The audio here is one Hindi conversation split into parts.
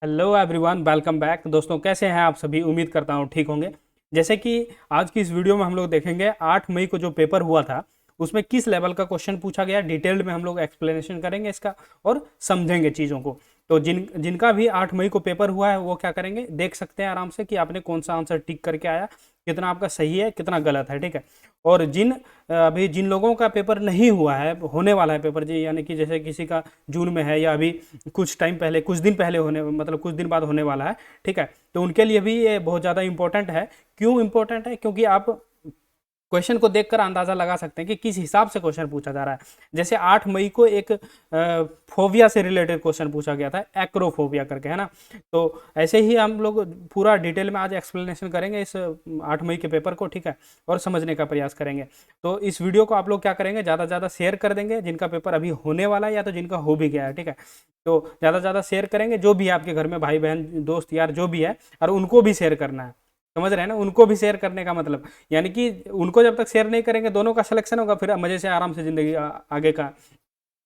Hello everyone, welcome back. दोस्तों, कैसे हैं आप सभी? उम्मीद करता हूँ ठीक होंगे। जैसे कि आज की इस वीडियो में हम लोग देखेंगे 8 मई को जो पेपर हुआ था उसमें किस लेवल का क्वेश्चन पूछा गया, डिटेल्ड में हम लोग एक्सप्लेनेशन करेंगे इसका और समझेंगे चीज़ों को। तो जिनका भी 8 मई को पेपर हुआ है वो क्या करेंगे, देख सकते हैं आराम से कि आपने कौन सा आंसर टिक करके आया, कितना आपका सही है, कितना गलत है। ठीक है। और अभी जिन लोगों का पेपर नहीं हुआ है, होने वाला है पेपर जी, यानी कि जैसे किसी का जून में है या अभी कुछ टाइम पहले, कुछ दिन पहले होने, मतलब कुछ दिन बाद होने वाला है। ठीक है। तो उनके लिए भी ये बहुत ज़्यादा इंपॉर्टेंट है। क्यों इंपॉर्टेंट है? क्योंकि आप क्वेश्चन को देखकर अंदाजा लगा सकते हैं कि किस हिसाब से क्वेश्चन पूछा जा रहा है। जैसे 8 मई को एक फोबिया से रिलेटेड क्वेश्चन पूछा गया था, एक्रोफोबिया करके, है ना। तो ऐसे ही हम लोग पूरा डिटेल में आज एक्सप्लेनेशन करेंगे इस 8 मई के पेपर को। ठीक है। और समझने का प्रयास करेंगे। तो इस वीडियो को आप लोग क्या करेंगे, ज़्यादा से ज़्यादा शेयर कर देंगे जिनका पेपर अभी होने वाला है या तो जिनका हो भी गया है। ठीक है। तो ज़्यादा से ज़्यादा शेयर करेंगे, जो भी है आपके घर में भाई बहन दोस्त यार जो भी है, और उनको भी शेयर करना है। समझ रहे हैं ना, उनको भी शेयर करने का मतलब, यानी कि उनको जब तक शेयर नहीं करेंगे दोनों का सिलेक्शन होगा, फिर मजे से आराम से जिंदगी आगे का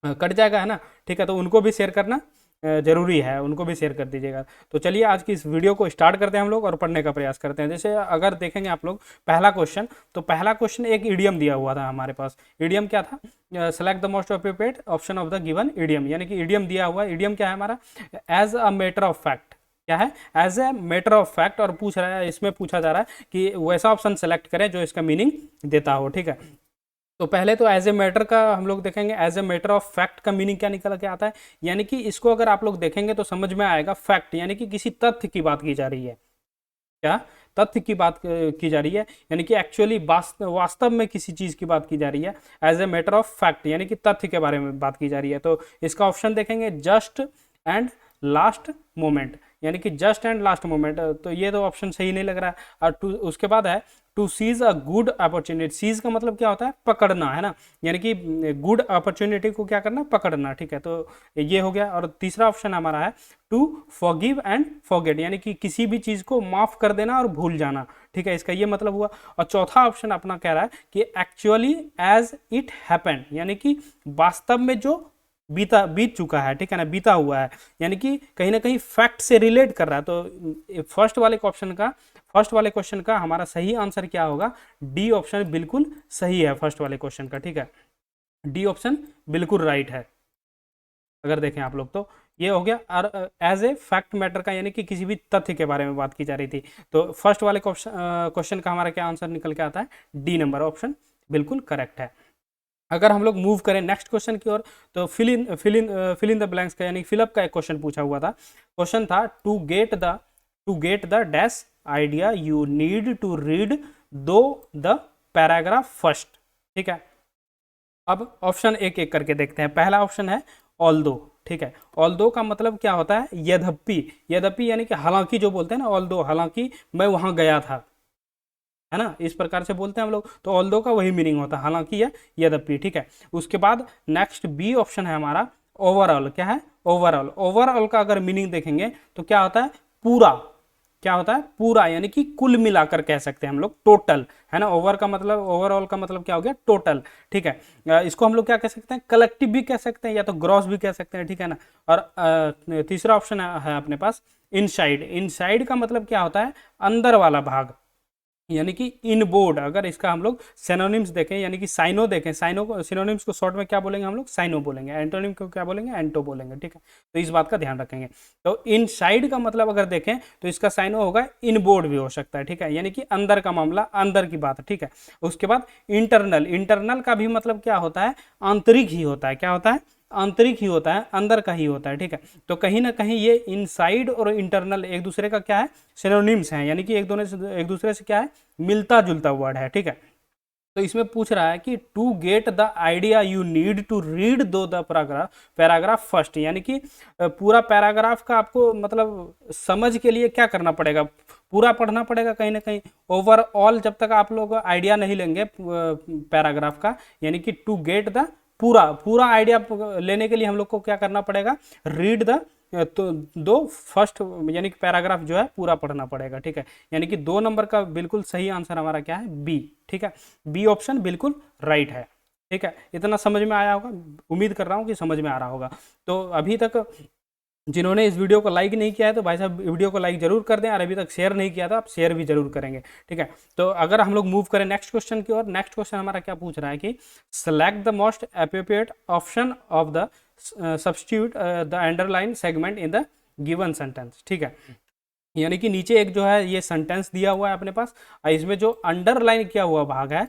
कट जाएगा, है ना। ठीक है। तो उनको भी शेयर करना जरूरी है, उनको भी शेयर कर दीजिएगा। तो चलिए आज की इस वीडियो को स्टार्ट करते हैं हम लोग और पढ़ने का प्रयास करते हैं। जैसे अगर देखेंगे आप लोग पहला क्वेश्चन, तो पहला क्वेश्चन एक इडियम दिया हुआ था हमारे पास। इडियम क्या था? Select the most appropriate option of the given idiom, यानी कि इडियम दिया हुआ है। इडियम क्या है हमारा? As a matter of fact. क्या है? As a matter of fact. और पूछ रहा है, इसमें पूछा जा रहा है कि वैसा ऑप्शन सेलेक्ट करें जो इसका मीनिंग देता हो। ठीक है। तो पहले तो एज ए मैटर का हम लोग देखेंगे, as a matter of fact का मीनिंग क्या निकल के आता है। यानी कि इसको अगर आप लोग देखेंगे तो समझ में आएगा, फैक्ट यानी कि किसी तथ्य की बात की जा रही है। क्या? तथ्य की बात की जा रही है, यानी कि एक्चुअली वास्तव में किसी चीज की बात की जा रही है। As a matter of fact यानी कि तथ्य के बारे में बात की जा रही है। तो इसका ऑप्शन देखेंगे, जस्ट एंड लास्ट मोमेंट, यानी कि जस्ट एंड लास्ट मोमेंट। तो ये तो ऑप्शन सही नहीं लग रहा है। और उसके बाद है to seize a good opportunity. Seize का मतलब क्या होता है? पकड़ना, है ना। यानी कि गुड अपॉर्चुनिटी को क्या करना? पकड़ना। ठीक है। तो ये हो गया। और तीसरा ऑप्शन हमारा है टू फॉरगिव एंड फॉरगेट, यानी कि किसी भी चीज को माफ कर देना और भूल जाना। ठीक है, इसका ये मतलब हुआ। और चौथा ऑप्शन अपना कह रहा है कि एक्चुअली एज इट हैपेंड, यानी कि वास्तव में जो बीत चुका है। ठीक है ना, बीता हुआ है, यानी कि कहीं ना कहीं फैक्ट से रिलेट कर रहा है। तो फर्स्ट वाले क्वेश्चन का हमारा सही आंसर क्या होगा? डी ऑप्शन बिल्कुल सही है फर्स्ट वाले क्वेश्चन का। ठीक है, डी ऑप्शन बिल्कुल राइट है। अगर देखें आप लोग तो ये हो गया। और एज ए फैक्ट मैटर का, यानी कि किसी भी तथ्य के बारे में बात की जा रही थी। तो फर्स्ट वाले क्वेश्चन का हमारा क्या आंसर निकल के आता है? डी नंबर ऑप्शन बिल्कुल करेक्ट है। अगर हम लोग मूव करें नेक्स्ट क्वेश्चन की ओर, तो फिल इन द ब्लैंक्स का, यानी फिलअप का एक क्वेश्चन पूछा हुआ था। क्वेश्चन था to get the dash idea you need to read do the paragraph first. ठीक है। अब ऑप्शन एक एक करके देखते हैं। पहला ऑप्शन है ऑल दो। ठीक है। ऑल दो का मतलब क्या होता है? यद्यपि। यद्यपि यानी कि हालांकि, जो बोलते हैं ना, ऑल दो, हालांकि मैं वहां गया था, है ना, इस प्रकार से बोलते हैं हम लोग। तो ऑल्दो का वही मीनिंग होता है, हालांकि या यद्यपि। ठीक है। उसके बाद नेक्स्ट बी ऑप्शन है हमारा ओवरऑल। क्या है? ओवरऑल। ओवरऑल का अगर मीनिंग देखेंगे तो क्या होता है? पूरा। क्या होता है? पूरा, यानी कि कुल मिलाकर कह सकते हैं हम लोग, टोटल, है ना। ओवरऑल का मतलब क्या हो गया? टोटल। ठीक है। इसको हम लोग क्या कह सकते हैं? कलेक्टिव भी कह सकते हैं या तो ग्रॉस भी कह सकते हैं। ठीक है ना। और तीसरा ऑप्शन है अपने पास इनसाइड। इनसाइड का मतलब क्या होता है? अंदर वाला भाग, यानी कि इन बोर्ड। अगर इसका हम लोग सिनोनिम्स देखें, यानी कि साइनो देखें, साइनो को, सिनोनिम्स को शॉर्ट में क्या बोलेंगे हम लोग? साइनो बोलेंगे। एंटोनिम को क्या बोलेंगे? एंटो बोलेंगे। ठीक है। तो इस बात का ध्यान रखेंगे। तो इन साइड का मतलब अगर देखें तो इसका साइनो होगा इन बोर्ड भी हो सकता है। ठीक है, यानी कि अंदर का मामला, अंदर की बात। ठीक है। उसके बाद इंटरनल। इंटरनल का भी मतलब क्या होता है? आंतरिक ही होता है। क्या होता है? आंतरिक ही होता है, अंदर का ही होता है। ठीक है। तो कहीं ना कहीं ये इनसाइड और इंटरनल एक दूसरे का क्या है? सिनोनिम्स हैं, यानी कि एक दूसरे से क्या है? मिलता जुलता वर्ड है। ठीक है। तो इसमें पूछ रहा है कि to get the idea you need to read do the paragraph first, यानी कि पूरा पैराग्राफ का आपको मतलब समझ के लिए क्या करना पड़ेगा? पूरा पढ़ना पड़ेगा कहीं ना कहीं। ओवरऑल जब तक आप लोग आइडिया नहीं लेंगे पैराग्राफ का, यानी कि टू गेट द पूरा पूरा आइडिया लेने के लिए हम लोग को क्या करना पड़ेगा? रीड द, तो दो फर्स्ट, यानी कि पैराग्राफ जो है पूरा पढ़ना पड़ेगा। ठीक है। यानी कि 2 नंबर का बिल्कुल सही आंसर हमारा क्या है? बी। ठीक है, बी ऑप्शन बिल्कुल राइट है। ठीक है, इतना समझ में आया होगा, उम्मीद कर रहा हूँ कि समझ में आ रहा होगा। तो अभी तक जिन्होंने इस वीडियो को लाइक नहीं किया है तो भाई साहब वीडियो को लाइक जरूर कर दें, और अभी तक शेयर नहीं किया तो आप शेयर भी जरूर करेंगे, ठीक है। तो अगर हम लोग मूव करें नेक्स्ट क्वेश्चन की ओर, नेक्स्ट क्वेश्चन हमारा क्या पूछ रहा है कि select the most appropriate option of the substitute the underline segment in the given sentence, ठीक है। यानी कि नीचे एक जो है ये सेंटेंस दिया हुआ है अपने पास, और इसमें जो अंडरलाइन किया हुआ भाग है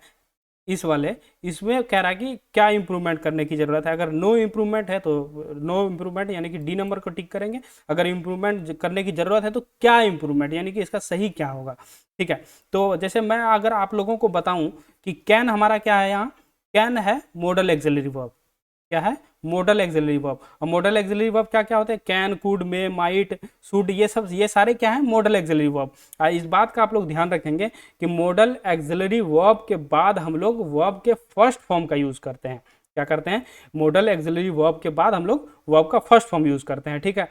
इस वाले, इसमें कह रहा है कि क्या इंप्रूवमेंट करने की जरूरत है। अगर नो इंप्रूवमेंट है तो नो इंप्रूवमेंट यानी कि डी नंबर को टिक करेंगे, अगर इंप्रूवमेंट करने की जरूरत है तो क्या इंप्रूवमेंट यानी कि इसका सही क्या होगा, ठीक है। तो जैसे मैं अगर आप लोगों को बताऊं कि कैन हमारा क्या है, यहाँ कैन है मॉडल एक्सिलरी वर्ब, क्या है मॉडल एक्सिलरी वर्ब। और मॉडल एक्सिलरी वर्ब क्या क्या होते हैं, can, could, may, might, should, ये सब ये सारे क्या है मॉडल एक्सिलरी वर्ब। इस बात का आप लोग ध्यान रखेंगे कि मॉडल एक्सिलरी वर्ब के बाद हम लोग वर्ब के फर्स्ट फॉर्म का यूज करते हैं। क्या करते हैं, मॉडल एक्सिलरी वर्ब के बाद हम लोग वर्ब का फर्स्ट फॉर्म यूज करते हैं, ठीक है।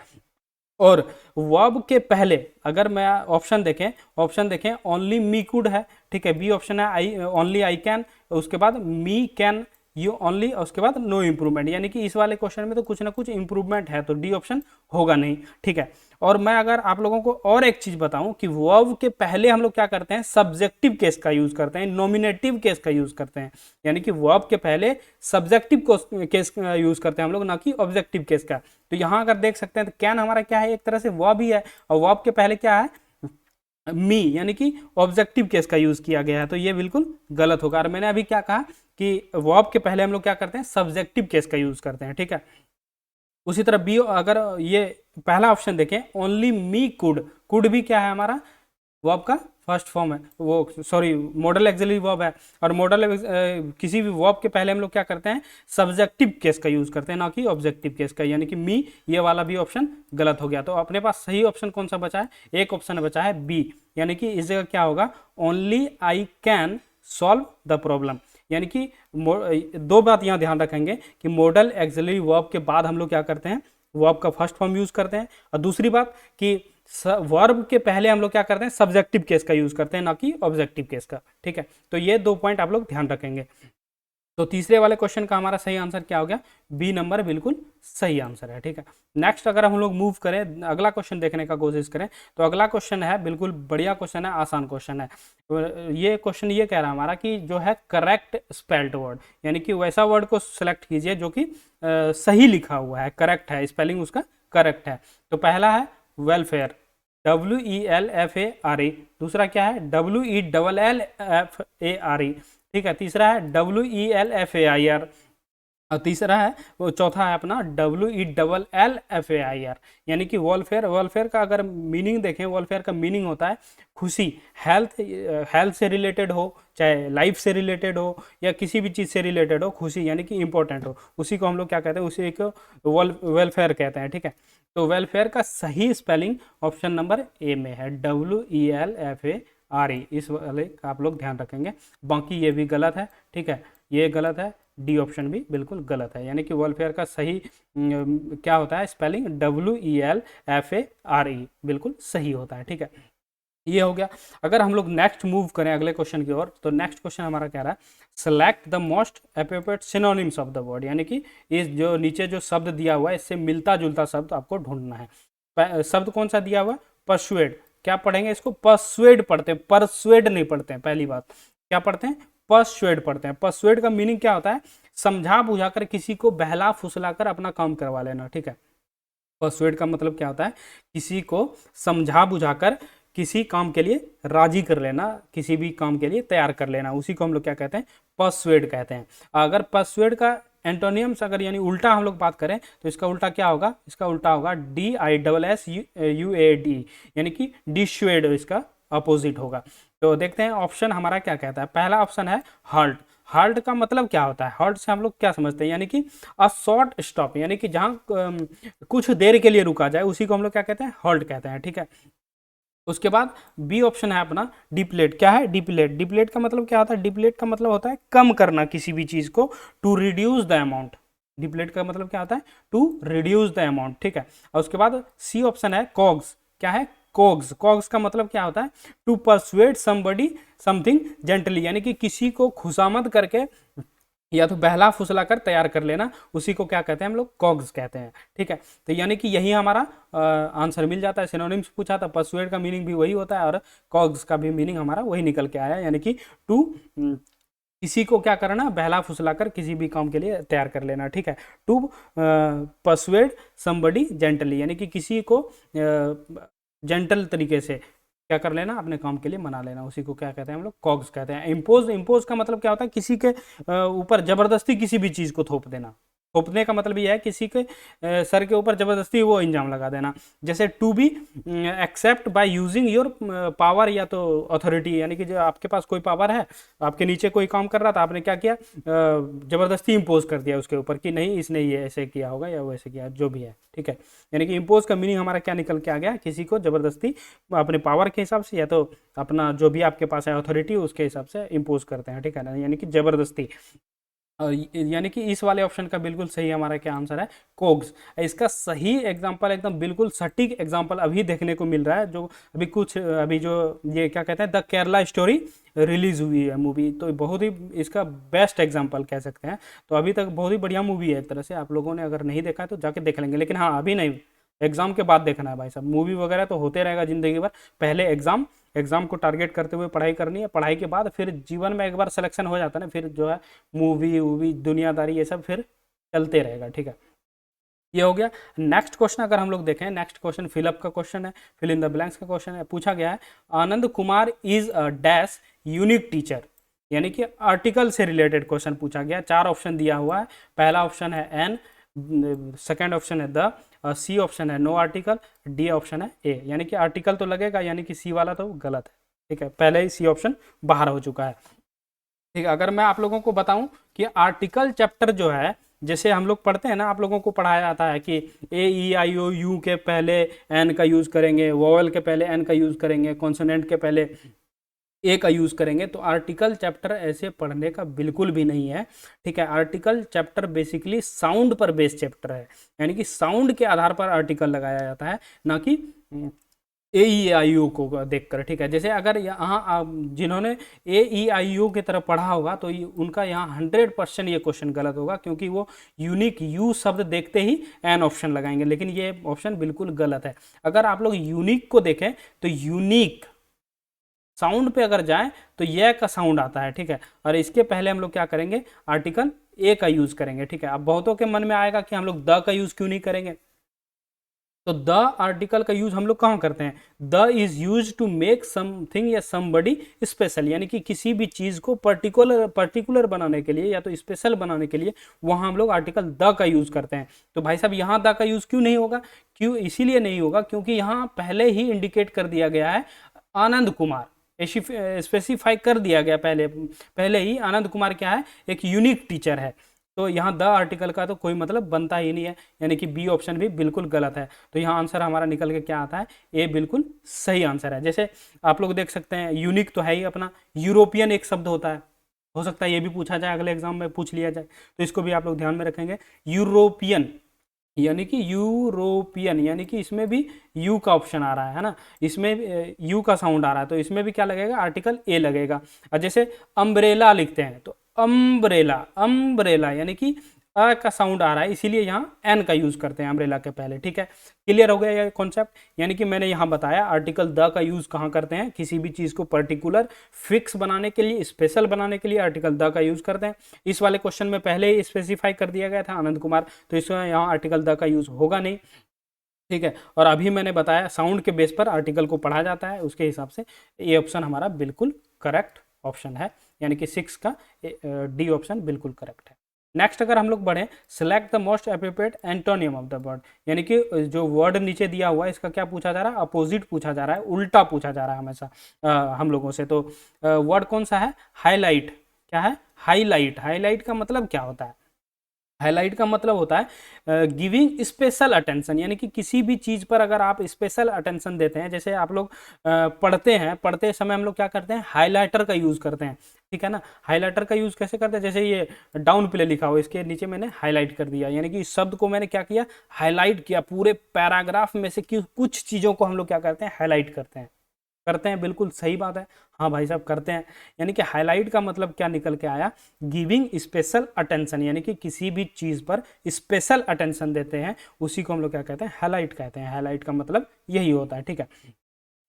और वर्ब के पहले अगर मैं ऑप्शन देखें ओनली मी कुड है, ठीक है, बी ऑप्शन है आई ओनली आई कैन, उसके बाद मी कैन, यू ओनली, और उसके बाद नो इंप्रूवमेंट, यानी कि इस वाले क्वेश्चन में तो कुछ ना कुछ इंप्रूवमेंट है, तो डी ऑप्शन होगा नहीं, ठीक है। और मैं अगर आप लोगों को और एक चीज बताऊं कि वर्ब के पहले हम लोग क्या करते हैं, सब्जेक्टिव केस का यूज करते हैं, नॉमिनेटिव केस का यूज करते हैं, यानी कि वर्ब के पहले सब्जेक्टिव केस का यूज करते हैं हम लोग, ना कि ऑब्जेक्टिव केस का। तो यहां अगर देख सकते हैं तो कैन हमारा क्या है, एक तरह से वर्ब ही है, और वर्ब के पहले क्या है मी, यानी कि ऑब्जेक्टिव केस का यूज किया गया है, तो ये बिल्कुल गलत होगा। और मैंने अभी क्या कहा कि वर्ब के पहले हम लोग क्या करते हैं, सब्जेक्टिव केस का यूज करते हैं, ठीक है। उसी तरह बी, अगर ये पहला ऑप्शन देखें ओनली मी कुड, कुड भी क्या है हमारा वर्ब का फर्स्ट फॉर्म है, वो सॉरी मॉडल एक्सिलरी वर्ब है, और मॉडल किसी भी वर्ब के पहले हम लोग क्या करते हैं, सब्जेक्टिव केस का यूज करते हैं, ना कि ऑब्जेक्टिव केस का, यानी कि मी, ये वाला भी ऑप्शन गलत हो गया। तो अपने पास सही ऑप्शन कौन सा बचा है, एक ऑप्शन बचा है बी, यानी कि इस जगह क्या होगा, only I can solve the problem. यानी कि दो बात यहाँ ध्यान रखेंगे कि मॉडल एक्सिलरी वर्ब के बाद हम लोग क्या करते हैं, वर्ब का फर्स्ट फॉर्म यूज करते हैं, और दूसरी बात कि वर्ब के पहले हम लोग क्या करते हैं, सब्जेक्टिव केस का यूज करते हैं, ना कि ऑब्जेक्टिव केस का, ठीक है। तो ये दो पॉइंट आप लोग ध्यान रखेंगे। तो तीसरे वाले क्वेश्चन का हमारा सही आंसर क्या हो गया, बी नंबर बिल्कुल सही आंसर है, ठीक है। नेक्स्ट अगर हम लोग मूव करें, अगला क्वेश्चन देखने का कोशिश करें, तो अगला क्वेश्चन है बिल्कुल बढ़िया क्वेश्चन है, आसान क्वेश्चन है। तो ये क्वेश्चन ये कह रहा है हमारा कि जो है करेक्ट स्पेल्ड वर्ड, यानी कि वैसा वर्ड को सिलेक्ट कीजिए जो कि सही लिखा हुआ है, करेक्ट है, स्पेलिंग उसका करेक्ट है। तो पहला है वेलफेयर, WELFARE, दूसरा क्या है WELLFARE, ठीक है, तीसरा है WELFAIR, और तीसरा है वो चौथा है अपना WELLFAIR, यानी कि वॉलफेयर। वॉलफेयर का अगर मीनिंग देखें, वॉलफेयर का मीनिंग होता है खुशी, हेल्थ से रिलेटेड हो, चाहे लाइफ से रिलेटेड हो, या किसी भी चीज़ से रिलेटेड हो, खुशी यानी कि इंपॉर्टेंट हो, उसी को हम लोग क्या कहते हैं, उसी को वेलफेयर कहते हैं, ठीक है। तो वेलफेयर का सही स्पेलिंग ऑप्शन नंबर ए में है, WELFARE, इस वाले का आप लोग ध्यान रखेंगे। बाकी ये भी गलत है, ठीक है, ये गलत है, डी ऑप्शन भी बिल्कुल गलत है, यानी कि वेलफेयर का सही क्या होता है स्पेलिंग, WELFARE बिल्कुल सही होता है, ठीक है। ये हो गया। अगर हम लोग नेक्स्ट मूव करें अगले क्वेश्चन की ओर, तो नेक्स्ट क्वेश्चन हमारा कह रहा है select the most appropriate synonyms of the word, यानी कि इस जो नीचे जो शब्द दिया हुआ है इससे मिलता जुलता शब्द आपको ढूंढना है। शब्द कौन सा दिया हुआ है, परसुएड, क्या पढ़ेंगे इसको, परसुएड पढ़ते हैं, परसुएड नहीं पढ़ते हैं, पहली बात क्या पढ़ते हैं, परसुएड पढ़ते हैं। परसुएड का मीनिंग क्या होता है, समझा बुझाकर किसी को बहला फुसलाकर अपना काम करवा लेना, ठीक है। परसुएड का मतलब क्या होता है, किसी को समझा बुझाकर किसी काम के लिए राजी कर लेना, किसी भी काम के लिए तैयार कर लेना, उसी को हम लोग क्या कहते हैं, परसुएड कहते हैं। अगर परसुएड का एंटोनियम्स अगर यानी उल्टा हम लोग बात करें तो इसका उल्टा क्या होगा, इसका उल्टा होगा DISSUAD, यानी कि डिस्युएड इसका अपोजिट होगा। तो देखते हैं ऑप्शन हमारा क्या कहता है। पहला ऑप्शन है हर्ट। हर्ट का मतलब क्या होता है, हर्ट से हम लोग क्या समझते हैं, यानी कि अ शॉर्ट स्टॉप, यानी कि जहाँ कुछ देर के लिए रुका जाए, उसी को हम लोग क्या कहते हैं, हर्ट कहते हैं, ठीक है। उसके बाद बी ऑप्शन है अपना डिप्लेट। क्या है डिप्लेट, डिप्लेट का मतलब क्या होता है, डिप्लेट का मतलब होता है कम करना किसी भी चीज को, to reduce the amount. Deplete का मतलब क्या होता है, टू रिड्यूस द अमाउंट, ठीक है। और उसके बाद सी ऑप्शन है कॉग्स। क्या है कॉग्स, कॉग्स का मतलब क्या होता है, to persuade somebody something gently, यानी कि किसी को खुशामद करके या तो बहला फुसला कर तैयार कर लेना, उसी को क्या कहते हैं हम लोग, कॉग्स कहते हैं। ठीक है, तो यानी कि यही हमारा आंसर मिल जाता है। सिनोनिम्स पूछा था, परसुएड का मीनिंग भी वही होता है और कॉग्स का भी मीनिंग हमारा वही निकल के आया, यानी कि टू किसी को क्या करना, बहला फुसला कर किसी भी काम के लिए तैयार कर लेना। ठीक है, टू परसुएड समबडी जेंटली, यानी कि किसी को जेंटल तरीके से क्या कर लेना, अपने काम के लिए मना लेना, उसी को क्या कहते हैं हम लोग, कॉग्स कहते हैं। इम्पोज, इम्पोज का मतलब क्या होता है, किसी के ऊपर जबरदस्ती किसी भी चीज़ को थोप देना। थोपने का मतलब यह है किसी के सर के ऊपर जबरदस्ती वो इंजाम लगा देना। जैसे to be accept by using your power या तो अथॉरिटी, यानी कि जो आपके पास कोई पावर है, आपके नीचे कोई काम कर रहा था, आपने क्या किया, जबरदस्ती इम्पोज कर दिया उसके ऊपर कि नहीं इसने ये ऐसे किया होगा या वैसे किया, जो भी है। ठीक है, यानी कि इम्पोज का मीनिंग हमारा क्या निकल के आ गया, किसी को जबरदस्ती अपने पावर के हिसाब से या तो अपना जो भी आपके पास है अथॉरिटी उसके हिसाब से इम्पोज करते हैं। ठीक है ना, यानी कि जबरदस्ती। और यानी कि इस वाले ऑप्शन का बिल्कुल सही हमारा क्या आंसर है, कोग्स। इसका सही एग्जांपल, एकदम बिल्कुल सटीक एग्जांपल अभी देखने को मिल रहा है, जो अभी जो ये क्या कहते हैं, द केरला स्टोरी रिलीज हुई है मूवी, तो बहुत ही इसका बेस्ट एग्जांपल कह सकते हैं। तो अभी तक बहुत ही बढ़िया मूवी है, एक तरह से आप लोगों ने अगर नहीं देखा है तो जाके देख लेंगे, लेकिन हाँ अभी नहीं, एग्जाम के बाद देखना है भाई साहब। मूवी वगैरह तो होते रहेगा जिंदगी भर, पहले एग्जाम, एग्जाम को टारगेट करते हुए पढ़ाई करनी है, पढ़ाई के बाद फिर जीवन में एक बार सिलेक्शन हो जाता है ना, फिर जो है मूवी वूवी दुनियादारी ये सब फिर चलते रहेगा। ठीक है, ये हो गया। नेक्स्ट क्वेश्चन अगर हम लोग देखें, नेक्स्ट क्वेश्चन फिलअप का क्वेश्चन है, फिल इन द ब्लैंक्स का क्वेश्चन है। पूछा गया है Anand Kumar is a dash unique teacher, यानी कि आर्टिकल से रिलेटेड क्वेश्चन पूछा गया। 4 ऑप्शन दिया हुआ है, पहला ऑप्शन है एन, सेकेंड ऑप्शन है द, सी ऑप्शन है नो आर्टिकल, डी ऑप्शन है ए, यानी कि आर्टिकल तो लगेगा, यानी कि सी वाला तो गलत है। ठीक है, पहले ही सी ऑप्शन बाहर हो चुका है। ठीक है, अगर मैं आप लोगों को बताऊं कि आर्टिकल चैप्टर जो है, जैसे हम लोग पढ़ते हैं ना, आप लोगों को पढ़ाया जाता है कि ए ई आई ओ यू के पहले एन का यूज़ करेंगे, वोवेल के पहले एन का यूज़ करेंगे, कॉन्सोनेंट के पहले ए का यूज़ करेंगे। तो आर्टिकल चैप्टर ऐसे पढ़ने का बिल्कुल भी नहीं है। ठीक है, आर्टिकल चैप्टर बेसिकली साउंड पर बेस्ड चैप्टर है, यानी कि साउंड के आधार पर आर्टिकल लगाया जाता है, ना कि ए ई आई ओ को देखकर। ठीक है, जैसे अगर यहाँ जिन्होंने ए ई आई ओ की तरफ पढ़ा होगा तो उनका यहाँ 100% ये क्वेश्चन गलत होगा, क्योंकि वो यूनिक यू शब्द देखते ही एन ऑप्शन लगाएंगे, लेकिन ये ऑप्शन बिल्कुल गलत है। अगर आप लोग यूनिक को देखें तो यूनिक साउंड पे अगर जाएं तो ये का साउंड आता है। ठीक है, और इसके पहले हम लोग क्या करेंगे, आर्टिकल ए का यूज करेंगे। ठीक है, अब बहुतों के मन में आएगा कि हम लोग द का यूज क्यों नहीं करेंगे, तो द आर्टिकल का यूज हम लोग कहाँ करते हैं, the is use to make something या समबडी स्पेशल, यानी कि किसी भी चीज को पर्टिकुलर बनाने के लिए या तो स्पेशल बनाने के लिए वहां हम लोग आर्टिकल द का यूज करते हैं। तो भाई साहब यहाँ द का यूज क्यों नहीं होगा, क्यों, इसीलिए नहीं होगा क्योंकि यहाँ पहले ही इंडिकेट कर दिया गया है आनंद कुमार, स्पेसिफाई कर दिया गया पहले ही आनंद कुमार क्या है, एक यूनिक टीचर है। तो यहाँ द आर्टिकल का तो कोई मतलब बनता ही नहीं है, यानी कि बी ऑप्शन भी बिल्कुल गलत है। तो यहाँ आंसर हमारा निकल के क्या आता है, ए बिल्कुल सही आंसर है। जैसे आप लोग देख सकते हैं, यूनिक तो है ही अपना, यूरोपियन एक शब्द होता है, हो सकता है ये भी पूछा जाए, अगले एग्जाम में पूछ लिया जाए, तो इसको भी आप लोग ध्यान में रखेंगे। यूरोपियन यानी कि यूरोपियन, यानी कि इसमें भी यू का ऑप्शन आ रहा है ना, इसमें यू का साउंड आ रहा है, तो इसमें भी क्या लगेगा, आर्टिकल ए लगेगा। और जैसे अम्ब्रेला लिखते हैं तो अम्ब्रेला, अम्ब्रेला यानी कि अ का साउंड आ रहा है, इसीलिए यहाँ एन का यूज करते हैं अम्ब्रेला के पहले। ठीक है, क्लियर हो गया ये कॉन्सेप्ट। यानी कि मैंने यहाँ बताया आर्टिकल द का यूज कहाँ करते हैं, किसी भी चीज को पर्टिकुलर फिक्स बनाने के लिए, स्पेशल बनाने के लिए आर्टिकल द का यूज करते हैं। इस वाले क्वेश्चन में पहले ही स्पेसिफाई कर दिया गया था आनंद कुमार, तो इसमें यहाँ आर्टिकल द का यूज होगा नहीं। ठीक है, और अभी मैंने बताया साउंड के बेस पर आर्टिकल को पढ़ा जाता है, उसके हिसाब से ये ऑप्शन हमारा बिल्कुल करेक्ट ऑप्शन है, यानी कि 6 का डी ऑप्शन बिल्कुल करेक्ट है। नेक्स्ट अगर हम लोग बढ़ें, select the most appropriate antonym of the word, यानी कि जो वर्ड नीचे दिया हुआ है इसका क्या पूछा जा रहा है, अपोजिट पूछा जा रहा है, उल्टा पूछा जा रहा है हमेशा हम लोगों से। तो वर्ड कौन सा है, हाईलाइट। क्या है, हाईलाइट। हाईलाइट का मतलब क्या होता है, हाईलाइट का मतलब होता है गिविंग स्पेशल अटेंशन, यानी कि किसी भी चीज़ पर अगर आप स्पेशल अटेंशन देते हैं, जैसे आप लोग पढ़ते हैं, पढ़ते समय हम लोग क्या करते हैं, हाईलाइटर का यूज़ करते हैं। ठीक है ना, हाईलाइटर का यूज़ कैसे करते हैं, जैसे ये डाउन प्ले लिखा हो, इसके नीचे मैंने हाईलाइट कर दिया, यानी कि इस शब्द को मैंने क्या किया, हाईलाइट किया, पूरे पैराग्राफ में से कुछ चीज़ों को हम लोग क्या करते हैं, हाईलाइट करते हैं। करते हैं, बिल्कुल सही बात है। हाँ भाई साहब करते हैं। यानी कि हाईलाइट का मतलब क्या निकल के आया, गिविंग स्पेशल अटेंशन, यानी कि किसी भी चीज़ पर स्पेशल अटेंशन देते हैं, उसी को हम लोग क्या कहते हैं, हाईलाइट कहते हैं। हाईलाइट का मतलब यही होता है, ठीक है।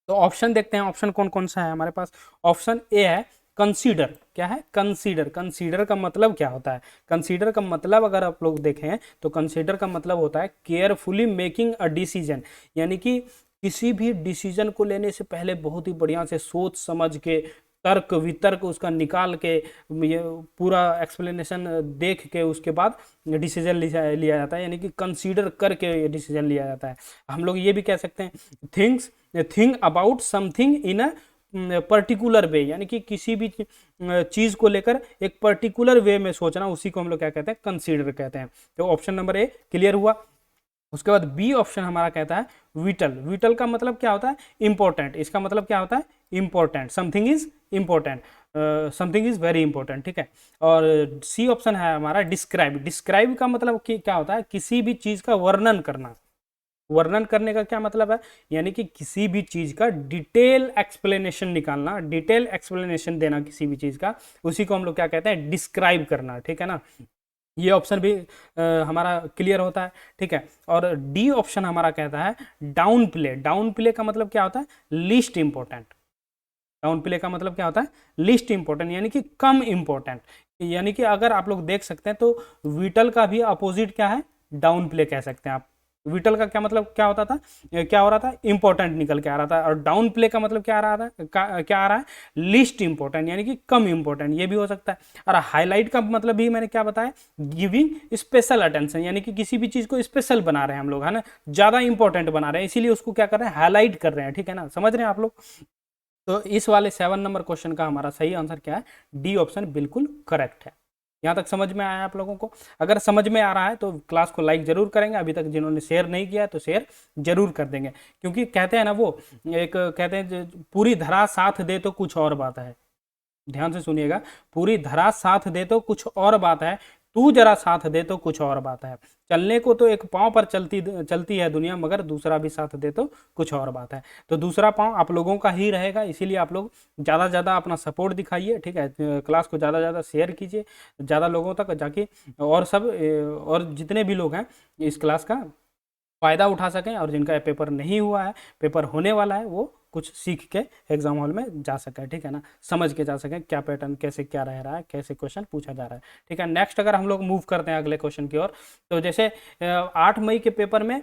तो ऑप्शन देखते हैं, ऑप्शन कौन कौन सा है हमारे पास। ऑप्शन ए है कंसीडर। क्या है, कंसीडर। कंसीडर का मतलब क्या होता है, कंसीडर का मतलब अगर आप लोग देखें तो कंसीडर का मतलब होता है केयरफुली मेकिंग अ डिसीजन, यानी कि किसी भी डिसीजन को लेने से पहले बहुत ही बढ़िया से सोच समझ के, तर्क वितर्क उसका निकाल के, ये पूरा एक्सप्लेनेशन देख के उसके बाद डिसीजन लिया जाता है, यानी कि कंसीडर करके डिसीजन लिया जाता है। हम लोग ये भी कह सकते हैं think about something in a particular way, यानी कि किसी भी चीज़ को लेकर एक पर्टिकुलर वे में सोचना, उसी को हम लोग क्या कहते हैं, कंसीडर कहते हैं। तो ऑप्शन नंबर ए क्लियर हुआ। उसके बाद बी ऑप्शन हमारा कहता है विटल। विटल का मतलब क्या होता है, इंपॉर्टेंट। इसका मतलब क्या होता है, important, something is important, something is very important, ठीक है। और सी ऑप्शन है हमारा डिस्क्राइब। डिस्क्राइब का मतलब क्या होता है, किसी भी चीज का वर्णन करना। वर्णन करने का क्या मतलब है, यानी कि किसी भी चीज का डिटेल एक्सप्लेनेशन निकालना, डिटेल एक्सप्लेनेशन देना किसी भी चीज का, उसी को हम लोग क्या कहते हैं, डिस्क्राइब करना, ठीक है ना। ये ऑप्शन भी हमारा क्लियर होता है, ठीक है। और डी ऑप्शन हमारा कहता है डाउन प्ले। डाउन प्ले का मतलब क्या होता है, लीस्ट इंपॉर्टेंट। डाउन प्ले का मतलब क्या होता है, लीस्ट इंपॉर्टेंट, यानी कि कम इंपॉर्टेंट। यानी कि अगर आप लोग देख सकते हैं तो विटल का भी अपोजिट क्या है, डाउन प्ले कह सकते हैं आप। विटल का क्या मतलब क्या होता था, क्या हो रहा था, इंपॉर्टेंट निकल के आ रहा था। और डाउन प्ले का मतलब क्या आ रहा था, क्या आ रहा है, लीस्ट इंपॉर्टेंट, यानी कि कम इंपॉर्टेंट, ये भी हो सकता है। और हाईलाइट का मतलब भी मैंने क्या बताया, गिविंग स्पेशल अटेंशन, यानी कि किसी भी चीज को स्पेशल बना रहे हैं हम लोग, है ना, ज्यादा इंपॉर्टेंट बना रहे हैं, इसीलिए उसको क्या कर रहे हैं, हाईलाइट कर रहे हैं, ठीक है ना, समझ रहे हैं आप लोग। तो इस वाले 7 नंबर क्वेश्चन का हमारा सही आंसर क्या है, डी ऑप्शन बिल्कुल करेक्ट है। यहाँ तक समझ में आया आप लोगों को। अगर समझ में आ रहा है तो क्लास को लाइक जरूर करेंगे, अभी तक जिन्होंने शेयर नहीं किया है तो शेयर जरूर कर देंगे, क्योंकि कहते हैं ना वो, एक कहते हैं पूरी धरा साथ दे तो कुछ और बात है। ध्यान से सुनिएगा, पूरी धरा साथ दे तो कुछ और बात है, तू जरा साथ दे तो कुछ और बात है। चलने को तो एक पांव पर चलती है दुनिया, मगर दूसरा भी साथ दे तो कुछ और बात है। तो दूसरा पांव आप लोगों का ही रहेगा, इसीलिए आप लोग ज़्यादा से ज़्यादा अपना सपोर्ट दिखाइए, ठीक है। क्लास को ज़्यादा से ज़्यादा शेयर कीजिए ज़्यादा लोगों तक जाके, और सब और जितने भी लोग हैं इस क्लास का फ़ायदा उठा सकें, और जिनका पेपर नहीं हुआ है, पेपर होने वाला है, वो कुछ सीख के एग्जाम हॉल में जा सके, ठीक है ना, समझ के जा सके क्या पैटर्न, कैसे क्या रह रहा है, कैसे क्वेश्चन पूछा जा रहा है, ठीक है। नेक्स्ट अगर हम लोग मूव करते हैं अगले क्वेश्चन की ओर, तो जैसे 8 मई के पेपर में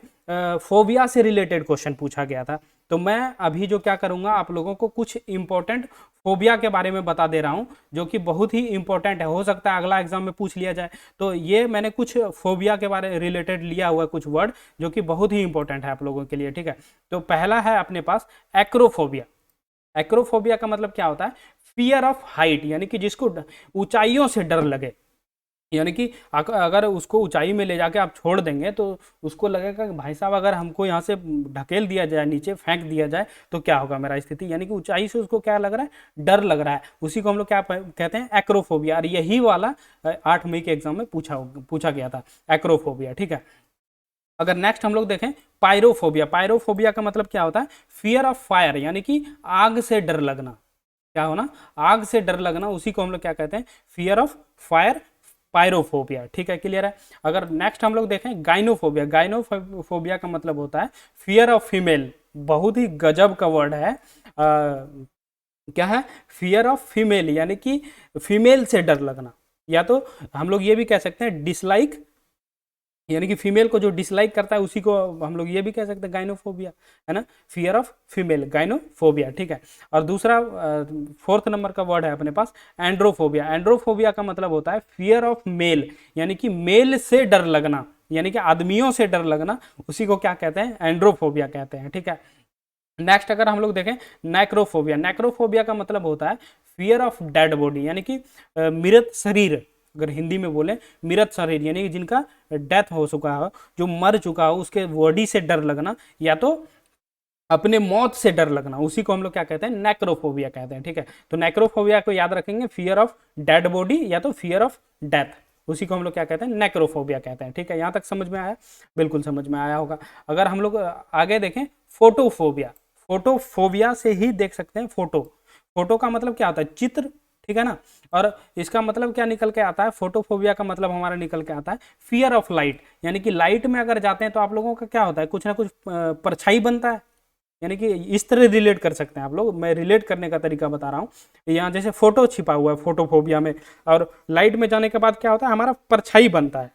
फोबिया से रिलेटेड क्वेश्चन पूछा गया था, तो मैं अभी जो क्या करूंगा, आप लोगों को कुछ इंपॉर्टेंट फोबिया के बारे में बता दे रहा हूं, जो कि बहुत ही इंपॉर्टेंट है, हो सकता है अगला एग्जाम में पूछ लिया जाए। तो ये मैंने कुछ फोबिया के बारे रिलेटेड लिया हुआ है, कुछ वर्ड जो कि बहुत ही इंपॉर्टेंट है आप लोगों के लिए, ठीक है। तो पहला है अपने पास एक्रोफोबिया। एक्रोफोबिया का मतलब क्या होता है, फियर ऑफ हाइट, यानी कि जिसको ऊंचाइयों से डर लगे, यानी कि अगर उसको ऊंचाई में ले जाके आप छोड़ देंगे तो उसको लगेगा कि भाई साहब अगर हमको यहाँ से ढकेल दिया जाए, नीचे फेंक दिया जाए तो क्या होगा मेरा स्थिति, यानी कि ऊंचाई से उसको क्या लग रहा है, डर लग रहा है, उसी को हम लोग क्या कहते हैं, एक्रोफोबिया। और यही वाला 8 मई के एग्जाम में पूछा गया था, एक्रोफोबिया, ठीक है। अगर नेक्स्ट हम लोग देखें पायरोफोबिया। पायरोफोबिया का मतलब क्या होता है, फियर ऑफ फायर, यानी कि आग से डर लगना, क्या होना, आग से डर लगना, उसी को हम लोग क्या कहते हैं, फियर ऑफ फायर, पायरोफोबिया, ठीक है, क्लियर है। अगर नेक्स्ट हम लोग देखें गाइनोफोबिया। गाइनोफोबिया का मतलब होता है फियर ऑफ फीमेल, बहुत ही गजब का वर्ड है, क्या है, फियर ऑफ फीमेल, यानी कि फीमेल से डर लगना, या तो हम लोग ये भी कह सकते हैं डिसलाइक, यानी कि फीमेल को जो डिसलाइक करता है उसी को हम लोग ये भी कह सकते हैं गाइनोफोबिया, है ना, फियर ऑफ फीमेल, गाइनोफोबिया, ठीक है। और दूसरा 4th नंबर का वर्ड है अपने पास एंड्रोफोबिया। एंड्रोफोबिया का मतलब होता है फियर ऑफ मेल, यानी कि मेल से डर लगना, यानी कि आदमियों से डर लगना, उसी को क्या कहते हैं, एंड्रोफोबिया कहते हैं, ठीक है। नेक्स्ट अगर हम लोग देखें नेक्रोफोबिया। नेक्रोफोबिया का मतलब होता है फियर ऑफ डेड बॉडी, यानी कि मृत शरीर, अगर हिंदी में बोले मृत शरीर, यानी कि जिनका डेथ हो चुका हो, जो मर चुका हो, उसके बॉडी से डर लगना, या तो अपने मौत से डर लगना, उसी को हम लोग क्या कहते हैं, नेक्रोफोबिया कहते हैं, ठीक है। तो नेक्रोफोबिया को याद रखेंगे, फियर ऑफ डेड बॉडी या तो फियर ऑफ डेथ, उसी को हम लोग क्या कहते हैं, नेक्रोफोबिया कहते हैं, ठीक है। यहाँ तक समझ में आया, बिल्कुल समझ में आया होगा। अगर हम लोग आगे देखें फोटोफोबिया। फोटोफोबिया से ही देख सकते हैं। फोटो का मतलब क्या होता है, चित्र, ठीक है ना। और इसका मतलब क्या निकल के आता है, फोटोफोबिया का मतलब हमारा निकल के आता है फियर ऑफ लाइट, यानी कि लाइट में अगर जाते हैं तो आप लोगों का क्या होता है, कुछ ना कुछ परछाई बनता है, यानी कि इस तरह रिलेट कर सकते हैं आप लोग। मैं रिलेट करने का तरीका बता रहा हूँ। यहाँ जैसे फोटो छिपा हुआ है फोटोफोबिया में, और लाइट में जाने के बाद क्या होता है, हमारा परछाई बनता है,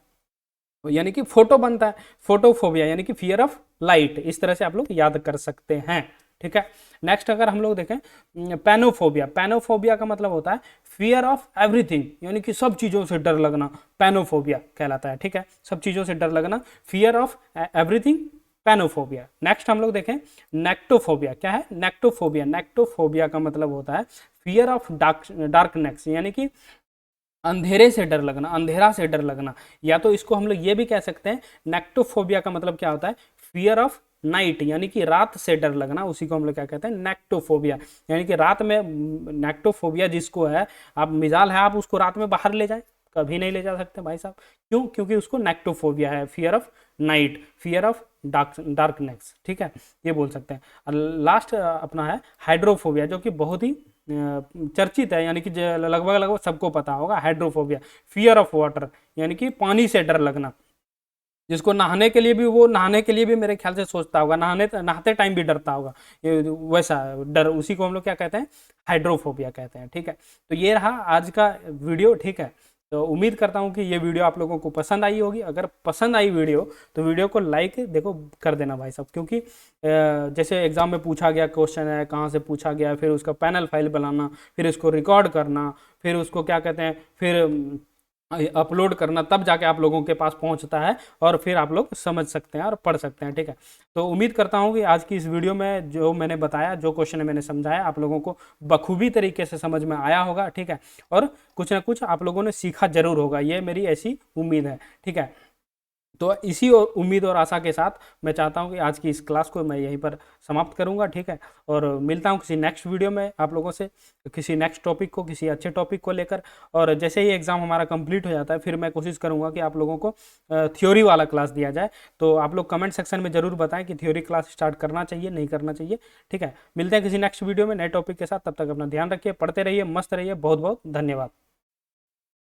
यानी कि फोटो बनता है। फोटोफोबिया यानी कि फियर ऑफ लाइट, इस तरह से आप लोग याद कर सकते हैं, ठीक है। नेक्स्ट अगर हम लोग देखें पैनोफोबिया, पैनोफोबिया का मतलब होता है फियर ऑफ एवरीथिंग, यानी कि सब चीज़ों से डर लगना, पैनोफोबिया कहलाता है, ठीक है। सब चीज़ों से डर लगना, फियर ऑफ एवरीथिंग, पैनोफोबिया। नेक्स्ट हम लोग देखें नेक्टोफोबिया, क्या है, नेक्टोफोबिया। नेक्टोफोबिया का मतलब होता है फियर ऑफ डार्कनेस, यानी कि अंधेरे से डर लगना, अंधेरा से डर लगना। या तो इसको हम लोग ये भी कह सकते हैं, नेक्टोफोबिया का मतलब क्या होता है, फियर ऑफ नाइट, यानी कि रात से डर लगना, उसी को हम लोग क्या कहते हैं, नेक्टोफोबिया। यानी कि रात में, नेक्टोफोबिया जिसको है, आप मिजाल है आप उसको रात में बाहर ले जाए, कभी नहीं ले जा सकते भाई साहब। क्यों? क्योंकि उसको नेक्टोफोबिया है, fear of night, fear of darkness, ठीक है, ये बोल सकते हैं। और लास्ट अपना है हाइड्रोफोबिया, जो कि बहुत ही चर्चित है, यानी कि लगभग लगभग सबको पता होगा, हाइड्रोफोबिया, फियर ऑफ वाटर, यानी कि पानी से डर लगना। जिसको नहाने के लिए भी, वो नहाने के लिए भी मेरे ख्याल से सोचता होगा, नहाते टाइम भी डरता होगा, ये वैसा डर, उसी को हम लोग क्या कहते हैं, हाइड्रोफोबिया कहते हैं, ठीक है। तो ये रहा आज का वीडियो, ठीक है। तो उम्मीद करता हूँ कि ये वीडियो आप लोगों को पसंद आई होगी। अगर पसंद आई वीडियो तो वीडियो को लाइक देखो कर देना भाई साहब, क्योंकि जैसे एग्जाम में पूछा गया क्वेश्चन है, कहाँ से पूछा गया, फिर उसका पैनल फाइल बनाना, फिर उसको रिकॉर्ड करना, फिर उसको क्या कहते हैं, फिर अपलोड करना, तब जाके आप लोगों के पास पहुंचता है, और फिर आप लोग समझ सकते हैं और पढ़ सकते हैं, ठीक है। तो उम्मीद करता हूं कि आज की इस वीडियो में जो मैंने बताया, जो क्वेश्चन मैंने समझाया, आप लोगों को बखूबी तरीके से समझ में आया होगा, ठीक है। और कुछ ना कुछ आप लोगों ने सीखा जरूर होगा, ये मेरी ऐसी उम्मीद है, ठीक है। तो इसी उम्मीद और आशा के साथ मैं चाहता हूं कि आज की इस क्लास को मैं यहीं पर समाप्त करूंगा, ठीक है। और मिलता हूं किसी नेक्स्ट वीडियो में आप लोगों से, किसी नेक्स्ट टॉपिक को, किसी अच्छे टॉपिक को लेकर। और जैसे ही एग्ज़ाम हमारा कंप्लीट हो जाता है, फिर मैं कोशिश करूंगा कि आप लोगों को थ्योरी वाला क्लास दिया जाए। तो आप लोग कमेंट सेक्शन में ज़रूर बताएं कि थ्योरी क्लास स्टार्ट करना चाहिए, नहीं करना चाहिए, ठीक है। मिलते हैं किसी नेक्स्ट वीडियो में नए टॉपिक के साथ, तब तक अपना ध्यान रखिए, पढ़ते रहिए, मस्त रहिए। बहुत बहुत धन्यवाद।